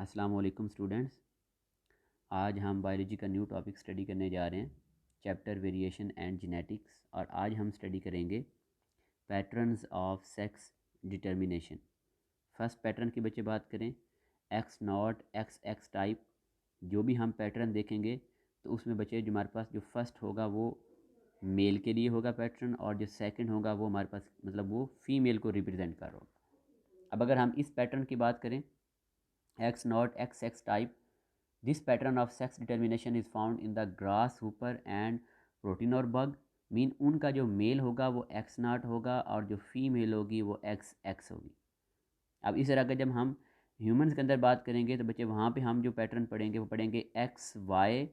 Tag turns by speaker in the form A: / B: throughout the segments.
A: अस्सलाम वालेकुम स्टूडेंट्स। आज हम बायोलॉजी का न्यू टॉपिक स्टडी करने जा रहे हैं, चैप्टर वेरिएशन एंड जेनेटिक्स। और आज हम स्टडी करेंगे patterns of sex determination. First pattern की बच्चे बात करें, x not x X type. जो भी हम पैटर्न देखेंगे तो उसमें बच्चे जो हमारे पास जो फर्स्ट होगा वो मेल के लिए होगा पैटर्न, और जो सेकंड होगा वो हमारे पास मतलब वो फीमेल को रिप्रेजेंट कर रहा होगा। अब अगर हम इस पैटर्न की बात करें, x not x X type, this pattern of sex determination is found in the grass Hooper and protein और बग। मीन उनका जो मेल होगा वो एक्स नाट होगा और जो फीमेल होगी वो एक्स एक्स होगी। अब इस तरह का जब हम ह्यूमंस के अंदर बात करेंगे तो बच्चे वहाँ पे हम जो पैटर्न पढ़ेंगे वो पढ़ेंगे X Y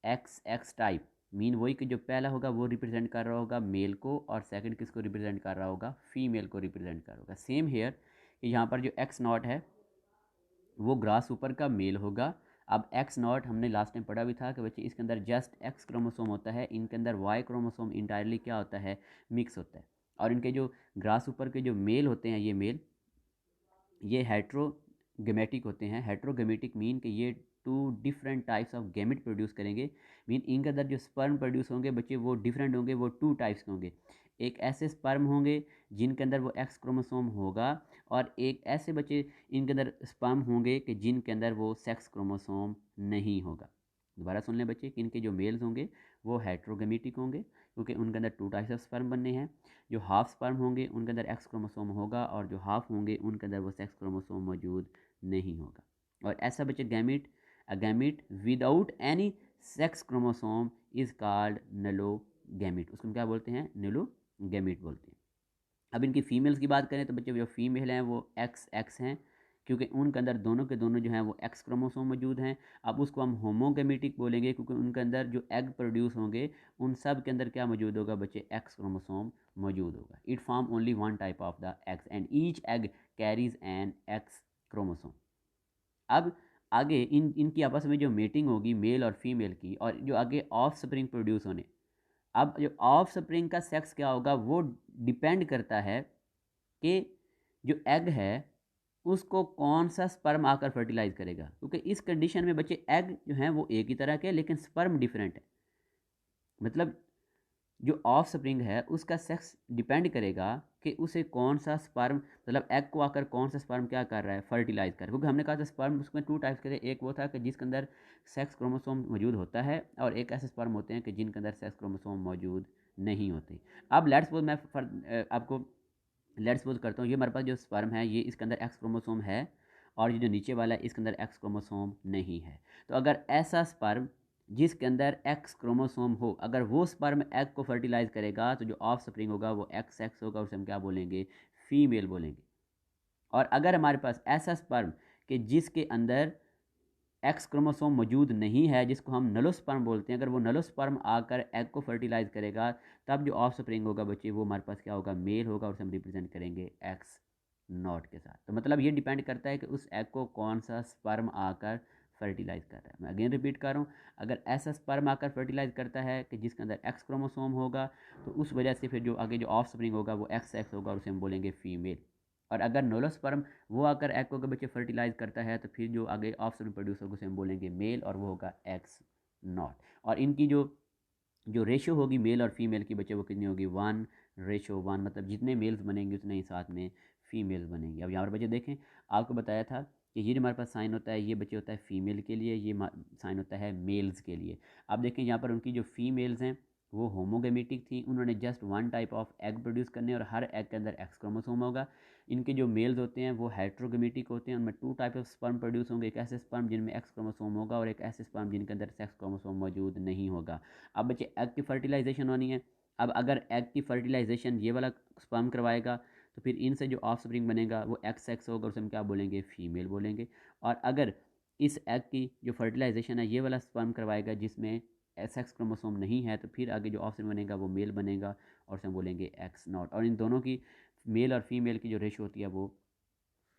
A: X X type. Mean वही कि जो पहला होगा वो रिप्रेजेंट कर रहा होगा मेल को, और सेकंड किसको रिप्रेजेंट कर रहा होगा, फीमेल को रिप्रेजेंट कर रहा होगा। सेम हेयर कि यहाँ पर जो एक्स नॉट है वो ग्रास ऊपर का मेल होगा। अब एक्स नॉट हमने लास्ट टाइम पढ़ा भी था कि बच्चे इसके अंदर जस्ट एक्स क्रोमोसोम होता है, इनके अंदर वाई क्रोमोसोम इंटायरली क्या होता है, मिक्स होता है। और इनके जो ग्रास ऊपर के जो मेल होते हैं, ये मेल ये हेट्रोगेमेटिक होते हैं। हेट्रोगेमेटिक मीन कि ये two different types of gamete produce करेंगे। मीन इनके अंदर जो स्पर्म प्रोड्यूस होंगे बच्चे वो डिफरेंट होंगे, वो टू टाइप्स के होंगे। एक ऐसे स्पर्म होंगे जिनके अंदर वो एक्स क्रोमोसोम होगा, और एक ऐसे बच्चे इनके अंदर स्पर्म होंगे कि जिनके अंदर वो सेक्स क्रोमोसोम नहीं होगा। दोबारा सुन लें बच्चे कि इनके जो मेल्स होंगे वो हेट्रोगेमेटिक होंगे क्योंकि उनके अंदर टू टाइप्स ऑफ स्पर्म बनने हैं। जो हाफ स्पर्म होंगे उनके अंदर एक्स क्रोमोसोम होगा, और जो हाफ होंगे उनके अंदर वो सेक्स क्रोमोसोम मौजूद नहीं होगा। और ऐसा बच्चे gamete, a gamete without any sex chromosome is called nullo gamete. उसको हम क्या बोलते हैं, नलो गैमिट बोलते हैं। अब इनकी फीमेल्स की बात करें तो बच्चे जो फीमेल हैं वो एक्स एक्स हैं क्योंकि उनके अंदर दोनों के दोनों जो हैं वो एक्स क्रोमोसोम मौजूद हैं। अब उसको हम होमोगेमेटिक बोलेंगे क्योंकि उनके अंदर जो एग प्रोड्यूस होंगे उन सब के अंदर क्या मौजूद होगा बच्चे, एक्स क्रोमोसोम मौजूद होगा। It form only one type of the eggs and each egg carries an X chromosome. अब आगे इनकी आपस में जो मेटिंग होगी मेल और फीमेल की, और जो आगे ऑफ स्प्रिंग प्रोड्यूस होने, अब जो ऑफ स्प्रिंग का सेक्स क्या होगा वो डिपेंड करता है कि जो एग है उसको कौन सा स्पर्म आकर फर्टिलाइज करेगा। क्योंकि इस कंडीशन में बच्चे एग जो हैं वो एक ही तरह के लेकिन स्पर्म डिफरेंट है। मतलब जो ऑफ स्प्रिंग है उसका सेक्स डिपेंड करेगा कि उसे कौन सा स्पर्म, मतलब एग को आकर कौन सा स्पर्म क्या कर रहा है, फर्टिलाइज कर। क्योंकि हमने कहा था स्पर्म उसमें टू टाइप्स के थे, एक वो था कि जिसके अंदर सेक्स क्रोमोसोम मौजूद होता है, और एक ऐसे स्पर्म होते हैं कि जिनके अंदर सेक्स क्रोमोसोम मौजूद नहीं होते। अब लेट्स सपोज मैं आपको लेट्स सपोज करता हूँ, ये हमारे पास जो स्पर्म है ये इसके अंदर एक्स क्रोमोसोम है, और ये जो नीचे वाला है इसके अंदर एक्स क्रोमोसोम नहीं है। तो अगर ऐसा स्पर्म जिसके अंदर एक्स क्रोमोसोम हो, अगर वो स्पर्म एग को फर्टिलाइज करेगा तो जो ऑफ स्प्रिंग होगा वो एक्स एक्स होगा, उसे हम क्या बोलेंगे, फीमेल बोलेंगे। और अगर हमारे पास ऐसा स्पर्म कि जिसके अंदर एक्स क्रोमोसोम मौजूद नहीं है, जिसको हम नलोस्पर्म बोलते हैं, अगर वो नलोस्पर्म आकर एग को फर्टिलाइज करेगा तब जो ऑफ स्प्रिंग होगा बच्चे वो हमारे पास क्या होगा, मेल होगा, और उसे हम रिप्रेजेंट करेंगे एक्स नॉट के साथ। तो मतलब ये डिपेंड करता है कि उस एग को कौन सा स्पर्म आकर फर्टिलाइज कर रहा है। मैं अगेन रिपीट कर रहा हूँ, अगर ऐसा स्पर्म आकर फर्टिलाइज करता है कि जिसके अंदर एक्स क्रोमोसोम होगा तो उस वजह से फिर जो आगे जो ऑफ स्प्रिंग होगा वो एक्स एक्स होगा, और उसे हम बोलेंगे फीमेल। और अगर नोलोस्पर्म वो आकर एग को बच्चे फर्टिलाइज करता है तो फिर जो आगे ऑफस्प्रिंग प्रोड्यूस होगा उसे हम बोलेंगे मेल, और वो होगा एक्स नॉट। और इनकी जो जो रेशो होगी मेल और फीमेल की बच्चे वो कितनी होगी, 1:1, मतलब जितने मेल्स बनेंगे उतने ही साथ में फीमेल्स बनेंगी। अब यहाँ पर बच्चे देखें, आपको बताया था कि ये जो हमारे पास साइन होता है ये बच्चे होता है फीमेल के लिए, ये साइन होता है मेल्स के लिए। अब देखें यहाँ पर उनकी जो फीमेल्स हैं वो होमोगेमेटिक थी, उन्होंने just one type of egg produce करने, और हर एग के अंदर एक्स क्रोमोसोम होगा। इनके जो मेल्स होते हैं वो हेट्रोगेमेटिक होते हैं, उनमें two type of sperm produce होंगे, एक ऐसे स्पर्म जिनमें एक्स क्रोमोसोम होगा और एक ऐसे स्पर्म जिनके अंदर सेक्स क्रोमोसोम मौजूद नहीं होगा। अब बच्चे एग की फर्टिलाइजेशन होनी है। अब अगर एग की फर्टिलाइजेशन ये वाला स्पर्म करवाएगा तो फिर इनसे जो ऑफ स्प्रिंग बनेगा वो एक्स एक्स होगा, उसे हम क्या बोलेंगे, फीमेल बोलेंगे। और अगर इस एग की जो फर्टिलाइजेशन है ये वाला स्पर्म करवाएगा जिसमें सेक्स क्रोमोसोम नहीं है तो फिर आगे जो ऑफ स्प्रिंग बनेगा वो मेल बनेगा, और उसे हम बोलेंगे एक्स नॉट। और इन दोनों की मेल और फीमेल की जो रेशो होती है वो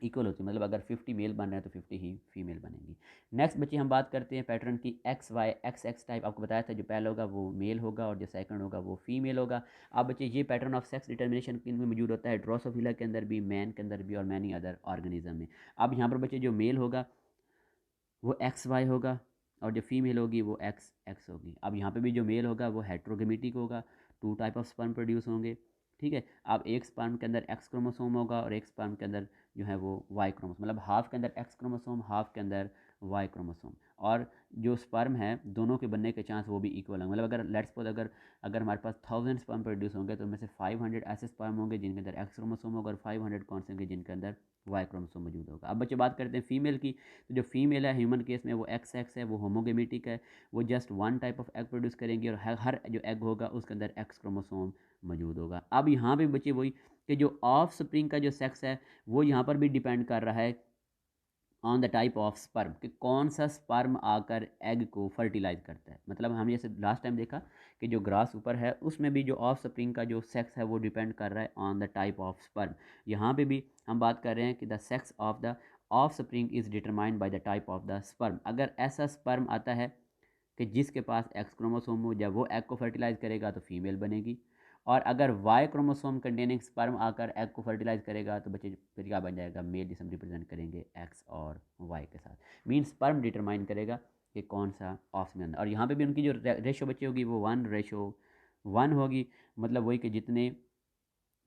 A: इक्वल होती है, मतलब अगर 50 मेल बन रहे हैं तो 50 ही फीमेल बनेंगी। नेक्स्ट बच्चे हम बात करते हैं पैटर्न की, X Y X X type. आपको बताया था जो पहला होगा वो मेल होगा और जो सेकंड होगा वो फीमेल होगा। अब बच्चे ये पैटर्न ऑफ सेक्स डिटर्मिनेशन किन में मौजूद होता है, ड्रोसोफिला के अंदर भी, मैन के अंदर भी, और मैनी अदर ऑर्गेनिज्म में। अब यहाँ पर बच्चे जो मेल होगा वो एक्स वाई होगा, और जो फीमेल होगी वो एक्स एक्स होगी। अब यहाँ पे भी जो मेल होगा वो हेट्रोगेमेटिक होगा, 2 टाइप ऑफ स्पर्म प्रोड्यूस होंगे, ठीक है। अब एक स्पर्म के अंदर एक्स क्रोमोसोम होगा और एक स्पर्म के अंदर जो है वो वाई क्रोमोसोम, मतलब हाफ के अंदर एक्स क्रोमोसोम, हाफ के अंदर वाई क्रोमोसोम। और जो स्पर्म है दोनों के बनने के चांस वो भी इक्वल होंगे, मतलब अगर लेट्स सपोज अगर हमारे पास 1000 स्पर्म प्रोड्यूस होंगे तो उनमें से 500 ऐसे स्पर्म होंगे जिनके अंदर एक्स क्रोमोसोम होगा, और 500 कौन से होंगे जिनके अंदर वाई क्रोमोसोम मौजूद होगा। अब बच्चे बात करते हैं फीमेल की, तो जो फीमेल है ह्यूमन केस में वो एक्स एक्स है, वो होमोगेमेटिक है, वो just 1 type of egg produce करेंगी, और हर जो एग होगा उसके अंदर एक्स क्रोमोसोम मौजूद होगा। अब यहाँ पे बच्चे वही कि जो ऑफ स्प्रिंग का जो सेक्स है वो यहाँ पर भी डिपेंड कर रहा है on the type of sperm, कि कौन सा स्पर्म आकर एग को फर्टिलाइज करता है। मतलब हम जैसे लास्ट टाइम देखा कि जो ग्रास ऊपर है उसमें भी जो ऑफ स्प्रिंग का जो सेक्स है वो डिपेंड कर रहा है on the type of sperm. यहाँ पे भी हम बात कर रहे हैं कि the sex of the of spring is determined by the type of the sperm. अगर ऐसा स्पर्म आता है कि जिसके पास एक्स क्रोमोसोम हो, जब वो एग को फर्टिलाइज करेगा तो फीमेल बनेगी, और अगर वाई क्रोमोसोम कंटेनिंग स्पर्म आकर एग को फर्टिलाइज करेगा तो बच्चे फिर क्या बन जाएगा, मेल, जिसे हम रिप्रेजेंट करेंगे एक्स और वाई के साथ। मीन स्पर्म डिटरमाइन करेगा कि कौन सा ऑफ में अंदर। और यहाँ पे भी उनकी जो रेशो बच्चे होगी वो 1:1 होगी, मतलब वही कि जितने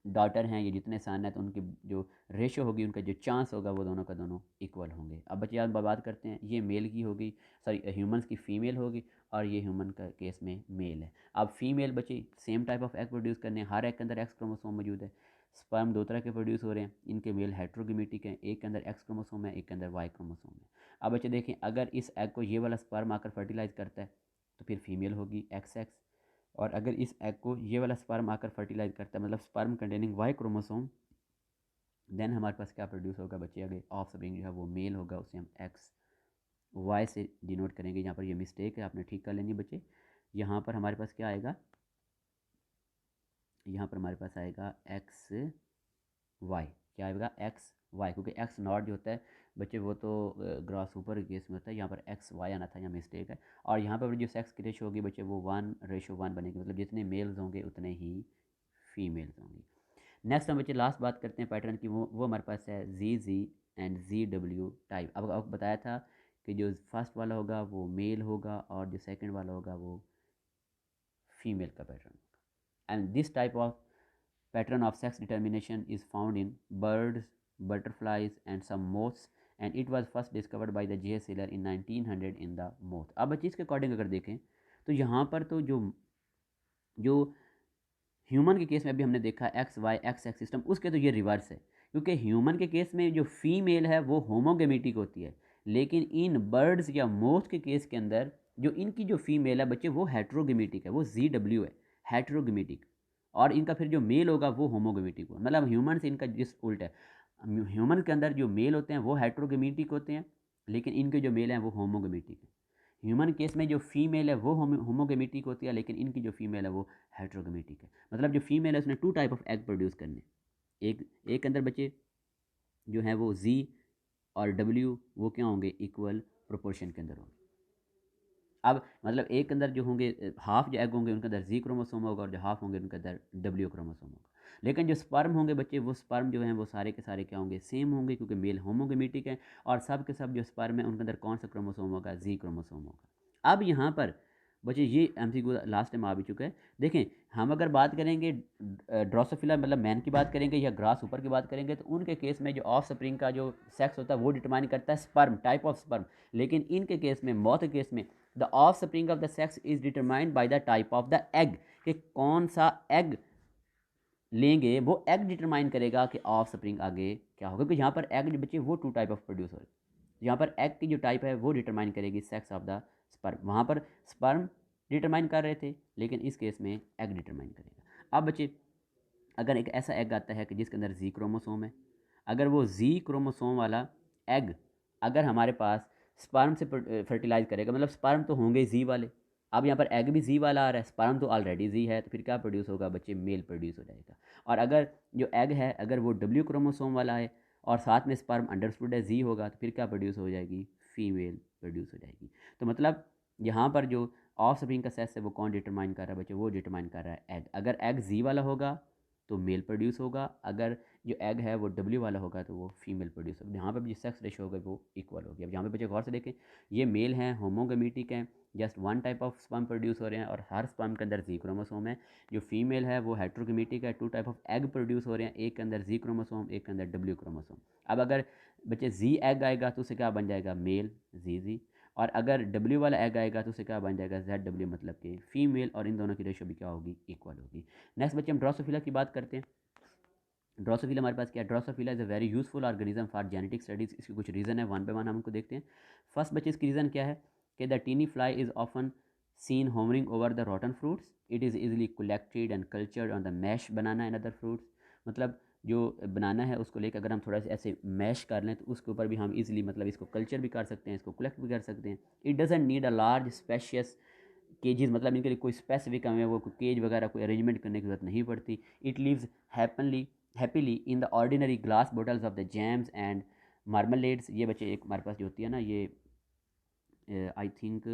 A: डॉटर हैं, ये जितने सन हैं, तो उनकी जो रेशो होगी, उनका जो चांस होगा वो दोनों का दोनों इक्वल होंगे। अब बच्चे यार बात करते हैं, ये मेल की होगी, सॉरी ह्यूमंस की फ़ीमेल होगी, और ये ह्यूमन का केस में मेल है। अब फीमेल बच्चे same type of egg produce करने हैं, हर एग के अंदर एक्स क्रोमोसोम मौजूद है, स्पर्म 2 तरह के प्रोड्यूस हो रहे हैं, इनके मेल हेट्रोगेमेटिक हैं, एक के अंदर एक्स क्रोमोसोम है, एक के अंदर वाई क्रोमोसोम है। अब बच्चे देखें, अगर इस एग को ये वाला स्पर्म आकर फर्टिलाइज करता है तो फिर फीमेल होगी एक्स एक्स, और अगर इस एग को ये वाला स्पर्म आकर फर्टिलाइज करता है, मतलब sperm containing Y chromosome, then हमारे पास क्या प्रोड्यूस होगा बच्चे, अगर ऑफ स्प्रिंग जो है वो मेल होगा, उसे हम एक्स वाई से डिनोट करेंगे। यहाँ पर ये मिस्टेक है, आपने ठीक कर लेनी बच्चे। यहाँ पर हमारे पास क्या आएगा, यहाँ पर हमारे पास आएगा एक्स वाई, क्या आएगा एक्स वाई, क्योंकि एक्स नॉट जो होता है बच्चे वो तो ग्रास ऊपर केस में होता है, यहाँ पर एक्स वाई आना था, यहाँ मिस्टेक है। और यहाँ पर जो सेक्स की रेशो होगी बच्चे वो 1:1 बनेगी, मतलब जितने मेल्स होंगे उतने ही फीमेल्स होंगी। नेक्स्ट हम बच्चे लास्ट बात करते हैं पैटर्न की, वो हमारे पास है जी एंड जी टाइप। अब आपको बताया था कि जो फर्स्ट वाला होगा वो मेल होगा, और जो सेकंड वाला होगा वो फीमेल का पैटर्न होगा। And this type of pattern of sex determination is found in birds, butterflies and some moths, and it was first discovered by the J. Seller in 1900 in the moth। अब चीज़ के according अगर देखें तो यहाँ पर तो जो जो ह्यूमन के केस में अभी हमने देखा X Y X X system, उसके तो ये रिवर्स है, क्योंकि ह्यूमन के केस में जो फीमेल है वो होमोगेमेटिक होती है, लेकिन इन बर्ड्स या मोथ के केस के अंदर जो इनकी जो फीमेल है बच्चे वो हेट्रोगेमेटिक है, वो ZW है, हेट्रोगेमेटिक। और इनका फिर जो मेल होगा वो होमोगेमेटिक होगा, मतलब ह्यूमन से इनका जिस उल्टा है, ह्यूमन के अंदर जो मेल होते हैं वो हेट्रोगेमेटिक होते हैं, लेकिन इनके जो मेल हैं वो होमोगेमेटिक है। ह्यूमन केस में जो फीमेल है वो होमोगेमेटिक होती है, लेकिन इनकी जो फीमेल है वो हेट्रोगेमेटिक है। मतलब जो फीमेल है उसने 2 टाइप ऑफ एग प्रोड्यूस करने, एक एक अंदर बच्चे जो है वो जी और डब्ल्यू वो क्या होंगे, इक्वल प्रोपोर्शन के अंदर होंगे। अब मतलब एक अंदर जो होंगे हाफ जो एग होंगे उनके अंदर जी क्रोमोसोम होगा, और जो हाफ होंगे उनके अंदर डब्ल्यू क्रोमोसोम होगा। लेकिन जो स्पर्म होंगे बच्चे, वो स्पर्म जो हैं वो सारे के सारे क्या होंगे, सेम होंगे, क्योंकि मेल होमोगेमेटिक है, और सब के सब जो स्पर्म है उनके अंदर कौन सा क्रोमोसोम होगा, जी क्रोमोसोम होगा। अब यहाँ पर बच्चे ये MCQ लास्ट टाइम आ भी चुका है। देखें, हम अगर बात करेंगे ड्रोसोफिला मतलब मैन की बात करेंगे, या ग्रास ऊपर की बात करेंगे, तो उनके केस में जो ऑफ स्प्रिंग का जो सेक्स होता है वो डिटरमाइन करता है स्पर्म, टाइप ऑफ स्पर्म। लेकिन इनके केस में, मौत के केस में, the of spring of the sex is determined by the type of the egg, कि कौन सा एग लेंगे वो एग डिटरमाइन करेगा कि ऑफ स्प्रिंग आगे क्या होगा, क्योंकि यहाँ पर एग जो बच्चे वो 2 टाइप ऑफ प्रोड्यूस हो रहे हैं। यहाँ पर एग की जो टाइप है वो डिटरमाइन करेगी सेक्स ऑफ द स्पर्म, वहाँ पर स्पर्म डिटरमाइन कर रहे थे, लेकिन इस केस में एग डिटरमाइन करेगा। अब बच्चे अगर एक ऐसा एग आता है कि जिसके अंदर जी क्रोमोसोम है, अगर वो जी क्रोमोसोम वाला एग अगर हमारे पास स्पर्म से फर्टिलाइज करेगा, मतलब स्पर्म तो होंगे जी वाले, अब यहाँ पर एग भी जी वाला आ रहा है, स्पर्म तो ऑलरेडी जी है, तो फिर क्या प्रोड्यूस होगा बच्चे, मेल प्रोड्यूस हो जाएगा। और अगर जो एग है अगर वो डब्ल्यू क्रोमोसोम वाला है और साथ में स्पर्म अंडरस्टूड है जी होगा, तो फिर क्या प्रोड्यूस हो जाएगी, फीमेल प्रोड्यूस हो जाएगी। तो मतलब यहाँ पर जो ऑफ स्प्रिंग का सेक्स है वो कौन डिटरमाइन कर रहा है बच्चे, वो डिटरमाइन कर रहा है एग। अगर एग जी वाला होगा तो मेल प्रोड्यूस होगा, अगर जो एग है वो डब्ल्यू वाला होगा तो वो फीमेल प्रोड्यूस होगा। यहाँ पर भी जो सेक्स रेशो होगा वो इक्वल होगी। अब यहाँ पे बच्चे गौर से देखें, ये मेल हैं, होमोगेमेटिक हैं, just one type of sperm produce हो रहे हैं और हर स्पर्म के अंदर जी क्रोमोसोम है। जो फीमेल है वो हेट्रोगेमेटिक है, two type of egg produce हो रहे हैं, एक के अंदर जी क्रोमोसोम, एक के अंदर डब्ल्यू क्रोमोसोम। अब अगर बच्चे जी एग आएगा तो उसे क्या बन जाएगा, मेल जी, और अगर डब्ल्यू वाला एग आएगा तो उसे क्या बन जाएगा, जेड डब्ल्यू, मतलब कि फीमेल, और इन दोनों की रेशो भी क्या होगी, इक्वल होगी। नेक्स्ट बच्चे हम ड्रोसोफिला की बात करते हैं। ड्रोसोफिला हमारे पास क्या है, Drosophila is a very useful organism for genetic studies. इसके कुछ रीज़न है, वन बाय वन हम उनको देखते हैं। फर्स्ट बच्चे इसकी रीज़न क्या है कि the tiny fly is often seen hovering over the rotten fruits, it is easily collected and cultured on the mash banana and other fruits. मतलब जो बनाना है उसको लेकर अगर हम थोड़ा सा ऐसे मैश कर लें तो उसके ऊपर भी हम इजीली मतलब इसको कल्चर भी कर सकते हैं, इसको कलेक्ट भी कर सकते हैं। It doesn't need a large spacious cages, मतलब इनके लिए कोई स्पेसिफिक हमें वो कोई केज वगैरह कोई अरेंजमेंट करने की जरूरत नहीं पड़ती। It lives happily in the ordinary glass bottles of the jams and marmalades. ये बच्चे एक हमारे पास जो होती है ना, ये I think,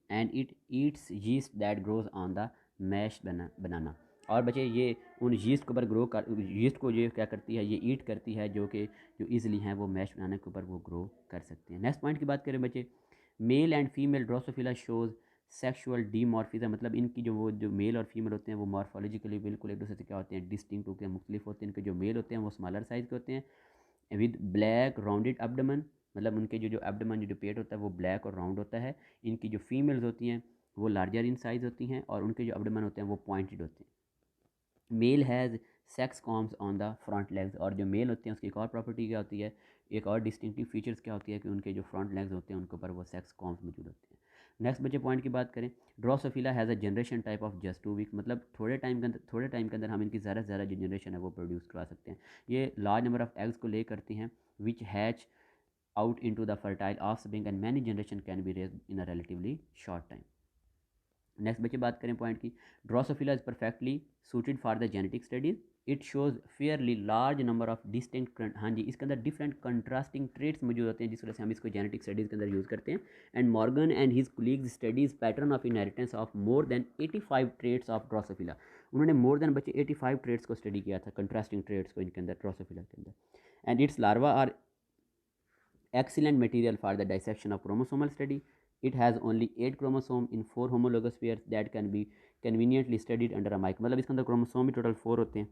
A: and it eats yeast that grows on the mash banana. और बच्चे ये उन यीस्ट के ऊपर ग्रो कर, यीस्ट को ये क्या करती है, ये ईट करती है, जो ईजिली हैं वो मैश बनाने के ऊपर वो ग्रो कर सकते हैं। नेक्स्ट पॉइंट की बात करें बच्चे, male and female drosophila shows sexual dimorphism. मतलब इनकी जो मेल और फीमेल होते हैं वो मॉर्फोलॉजिकली बिल्कुल एक दूसरे से क्या होते हैं, डिस्टिंक्ट होते हैं, मुख्तलिफ होते हैं। इनके जो मेल होते हैं वो स्मॉलर साइज़ के होते हैं विद ब्लैक राउंडेड एब्डोमेन, मतलब उनके जो एब्डोमेन जो पेट होता है वो ब्लैक और राउंड होता है। इनकी जो फीमेल्स होती हैं वो लार्जर इन साइज़ होती हैं और उनके जो एब्डोमेन होते हैं वो पॉइंटेड होते हैं। Male has sex combs on the front legs, और जो मेल होते हैं उसकी एक और प्रॉपर्टी क्या होती है, एक और डिस्टिंक्टिव फीचर्स क्या होती है कि उनके जो फ्रंट लेग्स होते हैं उनके ऊपर वो सेक्स कॉम्स मौजूद होते हैं। नेक्स्ट बच्चे पॉइंट की बात करें, drosophila has a generation type of just 2 week, मतलब थोड़े टाइम के अंदर हम इनकी ज़्यादा से ज़्यादा जो जनरेशन है वो प्रोड्यूस करवा सकते हैं। ये लार्ज नंबर ऑफ एग्स को ले करती हैं विच hatch out into the fertile offspring and many generation can be raised in a relatively short time. Next बच्चे बात करें पॉइंट की, Drosophila is perfectly suited for the genetic studies, it shows fairly large number of distinct, हाँ जी, इसके अंदर different contrasting traits मौजूद होते हैं जिस वजह से हम इसको जेनेटिक स्टडीज़ के अंदर यूज़ करते हैं। And Morgan and his colleagues studies pattern of inheritance of more than 85 traits of Drosophila. उन्होंने मोर देन बच्चे 85 ट्रेट्स को स्टडी किया था, कंट्रास्टिंग ट्रेट्स को इनके अंदर ड्रोसोफिला के अंदर। And its larva are excellent material for the dissection of chromosomal study. It has only 8 chromosome in 4 homologous pairs that can be conveniently studied under a mic, मतलब इसके अंदर क्रोमोसोम भी total 4 होते हैं,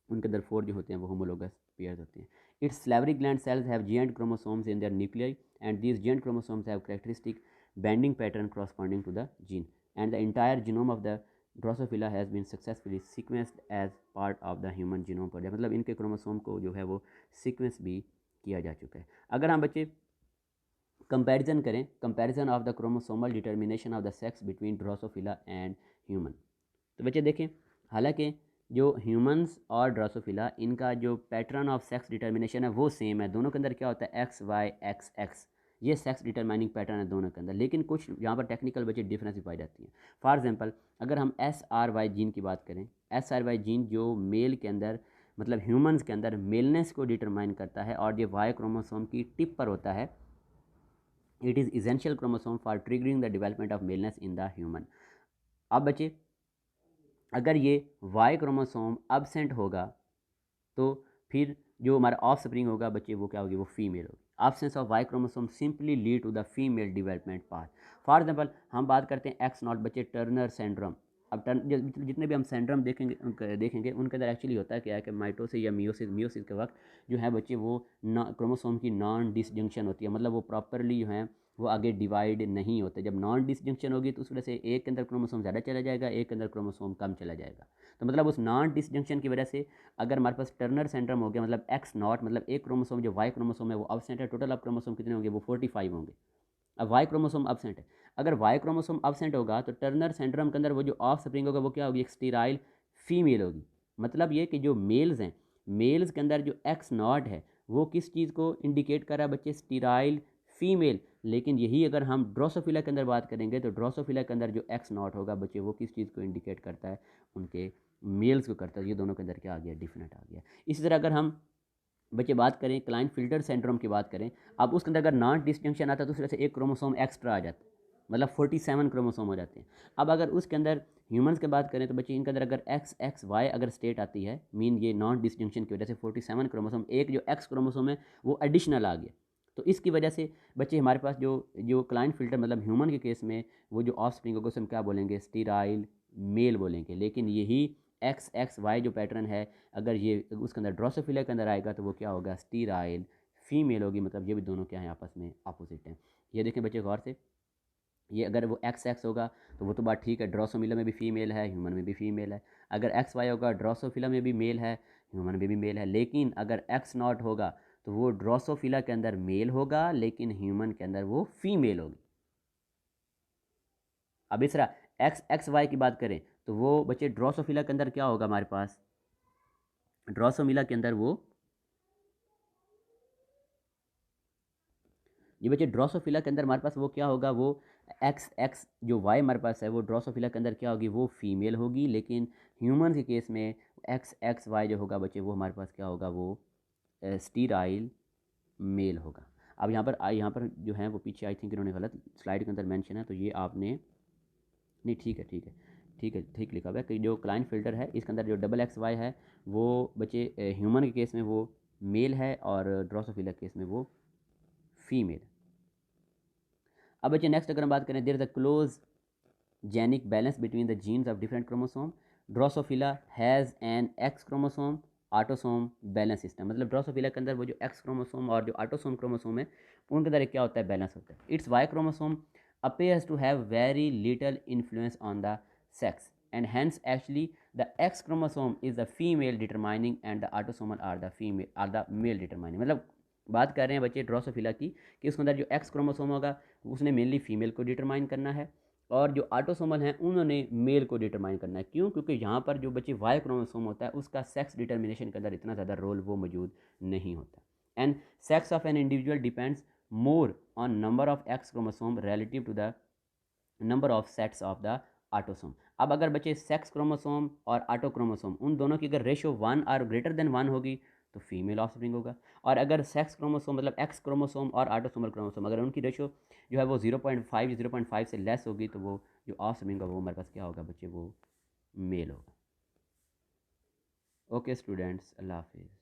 A: उनके अंदर 4 जो होते हैं वो होमोलोगस पेयर्स होते हैं। Its salivary gland cells have giant chromosomes in their nuclei and these giant chromosomes have characteristic bending pattern corresponding to the gene, and the entire genome of the Drosophila has been successfully sequenced as part of the human genome project, मतलब इनके chromosome को जो है वो sequence भी किया जा चुका है। अगर हम बच्चे कंपैरिजन करें, comparison of the chromosomal determination of the sex between Drosophila and human, तो बच्चे देखें हालांकि जो ह्यूमंस और ड्रोसोफिला इनका जो पैटर्न ऑफ सेक्स डिटर्मिनेशन है वो सेम है, दोनों के अंदर क्या होता है, एक्स वाई एक्स एक्स, ये सेक्स डिटरमाइनिंग पैटर्न है दोनों के अंदर। लेकिन कुछ यहाँ पर टेक्निकल बच्चे डिफरेंस भी पाई जाती हैं। फॉर एग्जांपल अगर हम SRY जीन की बात करें, SRY जीन जो मेल के अंदर मतलब ह्यूमंस के अंदर मेलनेस को डिटरमाइन करता है और ये वाई क्रोमोसोम की टिप पर होता है, it is essential chromosome for triggering the development of maleness in the human. अब बच्चे अगर ये वाई क्रोमोसोम अब्सेंट होगा तो फिर जो हमारा ऑफ स्प्रिंग होगा बच्चे वो क्या होगी, वो फीमेल होगी। absence of Y chromosome simply lead to the female development path. For example हम बात करते हैं X0 बच्चे टर्नर सिंड्रोम। अब जितने भी हम सिंड्रोम देखेंगे उनके अंदर एक्चुअली होता है क्या है कि माइटोसिस या मियोसिस के वक्त जो है बच्चे वो क्रोमोसोम की नॉन डिसजंक्शन होती है, मतलब वो प्रॉपरली जो है वो आगे डिवाइड नहीं होते। जब नॉन डिसजंक्शन होगी तो उस वजह से एक के अंदर क्रोमोसोम ज़्यादा चला जाएगा, एक के अंदर क्रोमोसोम कम चला जाएगा। तो मतलब उस नॉन डिसजंक्शन की वजह से अगर हमारे पास टर्नर सिंड्रोम हो गया, मतलब X0 मतलब एक क्रोमोसोम जो वाई क्रोमोसोम है वो अब्सेंट है, टोटल अब क्रोमोसोम कितने होंगे, वो 45 होंगे। अब वाई क्रोमोसोम अब्सेंट है, अगर वाई क्रोमोसोम अब्सेंट होगा तो टर्नर सिंड्रोम के अंदर वो जो ऑफ स्प्रिंग होगा वो क्या होगी, एक स्टीराइल फीमेल होगी। मतलब ये कि जो मेल्स हैं, मेल्स के अंदर जो X0 है वो किस चीज़ को इंडिकेट कर रहा है बच्चे, स्टीराइल फीमेल। लेकिन यही अगर हम ड्रोसोफिला के अंदर बात करेंगे तो ड्रोसोफिला के अंदर जो X0 होगा बच्चे वो किस चीज़ को इंडिकेट करता है, उनके मेल्स को करता है। ये दोनों के अंदर क्या आ गया, डिफरेंट आ गया। इसी तरह अगर हम बच्चे बात करें क्लाइनफिल्टर सिंड्रोम की बात करें, अब उसके अंदर अगर नॉन डिस्टिंक्शन आता है तो उस तरह से एक क्रोमोसोम एक्स्ट्रा आ जाता है। मतलब 47 क्रोमोसोम हो जाते हैं। अब अगर उसके अंदर ह्यूमंस की बात करें तो बच्चे इनके अंदर अगर एक्स एक्स वाई अगर स्टेट आती है, मीन ये नॉन डिस्टिंक्शन की वजह से 47 क्रोमोसोम, एक जो एक्स क्रोमोसोम है वो एडिशनल आ गया, तो इसकी वजह से बच्चे हमारे पास जो जो क्लाइंट फिल्टर मतलब ह्यूमन के केस में वो जो ऑफ स्प्रिंग होगा उसे हम क्या बोलेंगे, स्टीराइल मेल बोलेंगे। लेकिन यही एक्स एक्स वाई जो पैटर्न है अगर ये उसके अंदर ड्रोसोफिला के अंदर आएगा तो वो क्या होगा, स्टीराइल फीमेल होगी। मतलब ये भी दोनों क्या हैं, आपस में अपोजिट हैं। ये देखें बच्चे गौर से, ये अगर वो एक्स एक्स होगा तो वो तो बात ठीक है, ड्रोसोमिला में भी फीमेल है, ह्यूमन में भी फीमेल है। अगर एक्स वाई होगा, ड्रोसोफिला में भी मेल है, ह्यूमन में भी मेल है। लेकिन अगर एक्स नॉट होगा तो वो ड्रोसोफिला के अंदर मेल होगा लेकिन ह्यूमन के अंदर वो फीमेल होगी। अब इस तरह एक्स एक्स वाई की बात करें तो वो बच्चे ड्रोसोफिला के अंदर क्या होगा, हमारे पास ड्रोसोमिला के अंदर वो, ये बच्चे ड्रोसोफिला के अंदर हमारे पास वो क्या होगा, वो एक्स एक्स जो वाई हमारे पास है वो ड्रोसोफिला के अंदर क्या होगी, वो फीमेल होगी। लेकिन ह्यूमन के केस में एक्स एक्स वाई जो होगा बच्चे वो हमारे पास क्या होगा, वो स्टीराइल मेल होगा। अब यहाँ पर जो है वो पीछे आई थिंक इन्होंने गलत स्लाइड के अंदर मेंशन है, तो ये आपने, नहीं ठीक है ठीक है ठीक है, ठीक लिखा हुआ है कि जो क्लाइंट फ़िल्टर है इसके अंदर जो डबल एक्स वाई है वो बच्चे ह्यूमन के केस में वो मेल है और ड्रोसोफिला के केस में वो फीमेल। अब बच्चे नेक्स्ट अगर हम बात करें, there is a close genic balance between the genes of different chromosome. Drosophila has an X chromosome autosome balance system. मतलब ड्रोसोफिला के अंदर वो जो एक्स क्रोमोसोम और जो ऑटोसोम क्रोमोसोम है उनके अंदर एक क्या होता है, बैलेंस होता है। It's Y chromosome appears to have very little influence on the sex and hence actually the X chromosome is the female determining and the autosomal are the male determining। मतलब बात कर रहे हैं बच्चे ड्रोसोफिला की कि उसके अंदर जो एक्स क्रोमोसोम होगा उसने मेनली फीमेल को डिटरमाइन करना है और जो ऑटोसोमल हैं उन्होंने मेल को डिटरमाइन करना है। क्यों? क्योंकि यहाँ पर जो बच्चे वाई क्रोमोसोम होता है उसका सेक्स डिटर्मिनेशन के अंदर इतना ज़्यादा रोल वो मौजूद नहीं होता। And sex of an individual depends more on number of X chromosome relative to the number of sets of the autosome. अब अगर बच्चे सेक्स क्रोमोसोम और ऑटो क्रोमोसोम उन दोनों की अगर रेशियो 1 और ग्रेटर देन 1 होगी तो फीमेल ऑफस्प्रिंग होगा। और अगर सेक्स क्रोमोसोम मतलब एक्स क्रोमोसोम और ऑटोसोमल क्रोमोसोम अगर उनकी रेशियो जो है वो 0.5 0.5 से लेस होगी तो वो जो ऑफस्प्रिंग होगा वो हमारे पास क्या होगा बच्चे, वो मेल होगा। ओके स्टूडेंट्स, अल्लाह हाफिज़।